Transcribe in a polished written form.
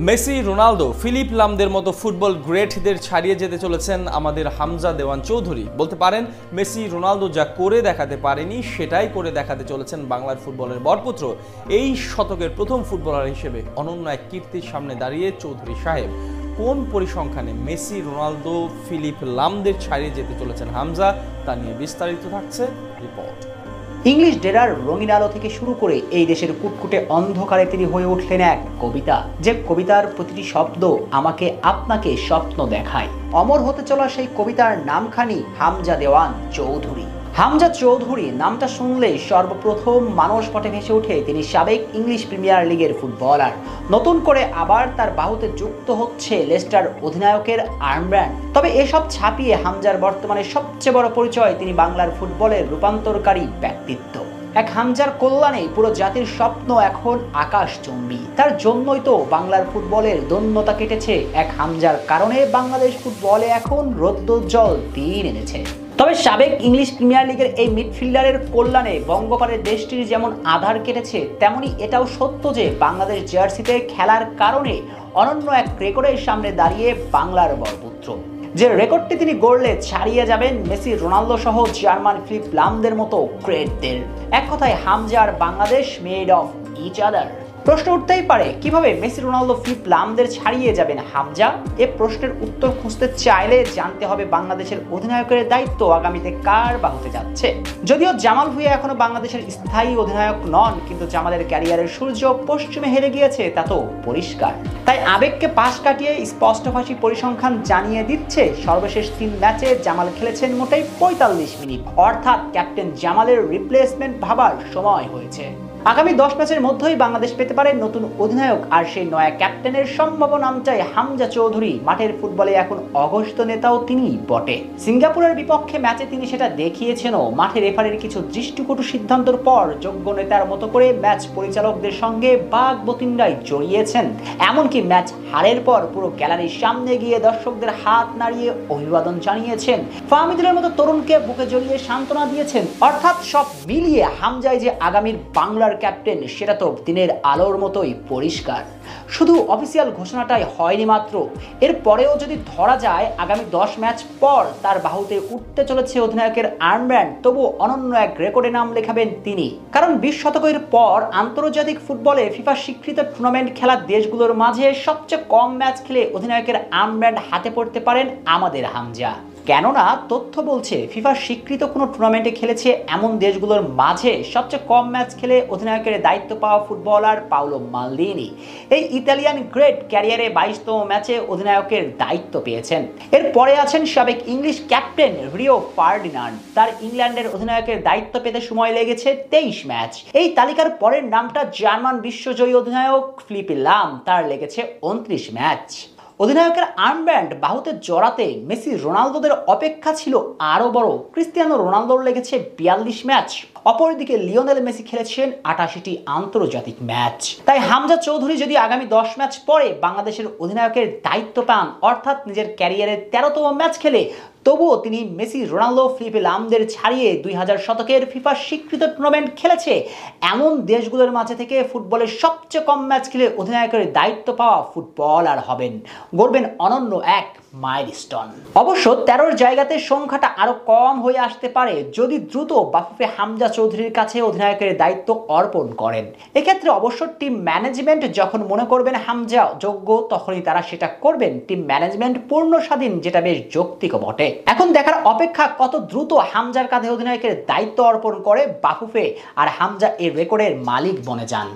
Messi, Ronaldo, Philip লামদের মতো football গ্রেটদের ছাড়িয়ে যেতে চলেছেন আমাদের হামজা দেওয়ান চৌধুরী। বলতে পারেন মেসি, রোনালদো যা করে দেখাতে পারেনি সেটাই করে দেখাতে চলেছেন বাংলার ফুটবলের বরপুত্র। এই শতকের প্রথম ফুটবলার হিসেবে অনন্য এক কীর্তির সামনে দাঁড়িয়ে চৌধুরী সাহেব কোন পরিসংখ্যানে মেসি, রোনালদো, ফিলিপ লামদের ছাড়িয়ে যেতে চলেছেন হামজা, তা নিয়ে বিস্তারিত থাকছে রিপোর্ট। ইংলিশ ডেরার রঙিন আলো থেকে শুরু করে এই দেশের কুটকুটে অন্ধকারে তিনি হয়ে উঠলেন এক কবিতা, যে কবিতার প্রতিটি শব্দ আমাকে আপনাকে স্বপ্ন দেখায়। অমর হতে চলা সেই কবিতার নামখানি হামজা দেওয়ান চৌধুরী। হামজা চৌধুরী নামটা শুনলে সর্বপ্রথম মানুষ পটে ভেসে ওঠে তিনি সাবেক ইংলিশ প্রিমিয়ার লিগের ফুটবলার। নতুন করে আবার তার বাহুতে যুক্ত হচ্ছে লেস্টার অধিনায়কের আর্মব্যান্ড। তবে এসব ছাপিয়ে হামজার বর্তমানে সবচেয়ে বড় পরিচয় তিনি বাংলার ফুটবলের রূপান্তরকারী ব্যক্তিত্ব। এক হামজার কল্যাণে পুরো জাতির স্বপ্ন এখন আকাশচুম্বী। তার জন্যই তো বাংলার ফুটবলের দৈন্যতা কেটেছে এক হামজার কারণে বাংলাদেশ ফুটবলে এখন রৌদ্রোজ্জ্বল দিন এনেছে। তবে সাবেক ইংলিশ প্রিমিয়ার লিগের এই মিডফিল্ডারের কল্যাণে বঙ্গপারের দেশটির যেমন আধার কেটেছে, তেমনি এটাও সত্য যে বাংলাদেশ জার্সিতে খেলার কারণে অনন্য এক রেকর্ডের সামনে দাঁড়িয়ে বাংলার বরপুত্র। যে রেকর্ডটি তিনি গড়লে ছাড়িয়ে যাবেন মেসি, রোনালদো সহ জার্মান ফিলিপ লামদের মতো গ্রেটদের। এক কথায় হামজা আর Bangladesh made of each other. প্রশ্ন উঠতেই পারে, কিভাবে মেসি, রোনালদো, ফিলিপ লামদের ছাড়িয়ে যাবেন হামজা? এ প্রশ্নের উত্তর খুঁজতে চাইলে জানতে হবে বাংলাদেশের অধিনায়কের দায়িত্ব আগামীতে কার বাহুতে যাচ্ছে। যদিও জামাল ভুঁইয়া এখনো বাংলাদেশের স্থায়ী অধিনায়ক নন, কিন্তু জামালের ক্যারিয়ারের সূর্য পশ্চিমে হেরে গিয়েছে তা তো পরিষ্কার। তাই আবেগকে পাশ কাটিয়ে স্পষ্টভাষী পরিসংখ্যান জানিয়ে দিচ্ছে, সর্বশেষ 3 ম্যাচে জামাল খেলেছেন মোটেই 45 মিনিট, অর্থাৎ ক্যাপ্টেন জামালের রিপ্লেসমেন্ট ভাবার সময় হয়েছে। আগামী 10 ম্যাচের মধ্যেই বাংলাদেশ পেতে পারে নতুন অধিনায়ক, আর সেই নয়া ক্যাপ্টেনের সম্ভাব্য নামটাই হামজা চৌধুরী। মাঠের ফুটবলে এখন অঘোষিত নেতাও তিনি বটে। সিঙ্গাপুরের বিপক্ষে ম্যাচে তিনি সেটা দেখিয়েছেনও। মাঠে রেফারির কিছু দৃষ্টিকটু সিদ্ধান্তের পর যোগ্য নেতার মতো করে ম্যাচ পরিচালকদের সঙ্গে বাঘ বতিন্ডায় জড়িয়েছেন। এমনকি ম্যাচ হারের পর পুরো গ্যালারির সামনে গিয়ে দর্শকদের হাত নাড়িয়ে অভিবাদন জানিয়েছেন। ফাহমিদুলের মতো তরুণকে বুকে জড়িয়ে সান্ত্বনা দিয়েছেন। অর্থাৎ সব মিলিয়ে হামজাই যে আগামীর বাংলার ক্যাপ্টেন সেটা তো দিনের আলোর মতোই পরিষ্কার। শুধু অফিসিয়াল ঘোষণাটাই হয়নি মাত্র, এর পরেও যদি ধরা যায় আগামী 10 ম্যাচ পর তার বাহুতে উঠতে চলেছে অধিনায়কের আর্মব্যান্ড, তবু অনন্য এক রেকর্ডে নাম লেখাবেন তিনি। কারণ 20 শতকের পর আন্তর্জাতিক ফুটবলে ফিফা স্বীকৃত টুর্নামেন্ট খেলার দেশগুলোর মাঝে সবচেয়ে কম ম্যাচ খেলে অধিনায়কের আর্মব্যান্ড হাতে পড়তে পারেন আমাদের হামজা। কেননা তথ্য বলছে ফিফা স্বীকৃত কোনো টুর্নামেন্টে খেলেছে এমন দেশগুলোর মাঝে সবচেয়ে কম ম্যাচ খেলে অধিনায়কের দায়িত্ব পাওয়া ফুটবলার পাওলো মালদিনি। এই ইতালিয়ান গ্রেট ক্যারিয়ারে 22তম ম্যাচে অধিনায়কের দায়িত্ব পেয়েছেন। এরপরে আছেন সাবেক ইংলিশ ক্যাপ্টেন রিও ফার্ডিনান্ড। তার ইংল্যান্ডের অধিনায়কের দায়িত্ব পেতে সময় লেগেছে 23 ম্যাচ। এই তালিকার পরের নামটা জার্মান বিশ্বজয়ী অধিনায়ক ফিলিপ লাম, তার লেগেছে 29 ম্যাচ। অধিনায়কের আর্মব্যান্ড বাহুতে জড়াতে মেসি, রোনালদোদের অপেক্ষা ছিল আরও বড়। ক্রিস্টিয়ানো রোনালদোর লেগেছে 42 ম্যাচ। অপরদিকে লিওনেল মেসি খেলেছেন 88টি আন্তর্জাতিক ম্যাচ। তাই হামজা চৌধুরী যদি আগামী 10 ম্যাচ পরে বাংলাদেশের অধিনায়কের দায়িত্ব পান, অর্থাৎ নিজের ক্যারিয়ারের 13তম ম্যাচ খেলে, তবুও তিনি মেসি, রোনালদো, ফিলিপ লামদের ছাড়িয়ে 2000 শতকের ফিফা স্বীকৃত টুর্নামেন্ট খেলেছে এমন দেশগুলোর মাঝে থেকে ফুটবলের সবচেয়ে কম ম্যাচ খেলে অধিনায়কের দায়িত্ব পাওয়া ফুটবলার হবেন, গড়বেন অনন্য এক মাইলস্টোন। অবশ্য 13 জায়গাতে সংখ্যাটা আরো কম হয়ে আসতে পারে যদি দ্রুত বাফুফে হামজা চৌধুরীর কাছে অধিনায়কের দায়িত্ব অর্পণ করেন। এক্ষেত্রে অবশ্য টিম ম্যানেজমেন্ট যখন মনে করবেন হামজা যোগ্য, তখনই তারা সেটা করবেন। টিম ম্যানেজমেন্ট পূর্ণ স্বাধীন, যেটা বেশ যৌক্তিক বটে। এখন দেখার অপেক্ষা কত দ্রুত হামজার কাঁধে অধিনায়কের দায়িত্ব অর্পণ করে বাফুফে, আর হামজা এই রেকর্ডের মালিক বনে যান।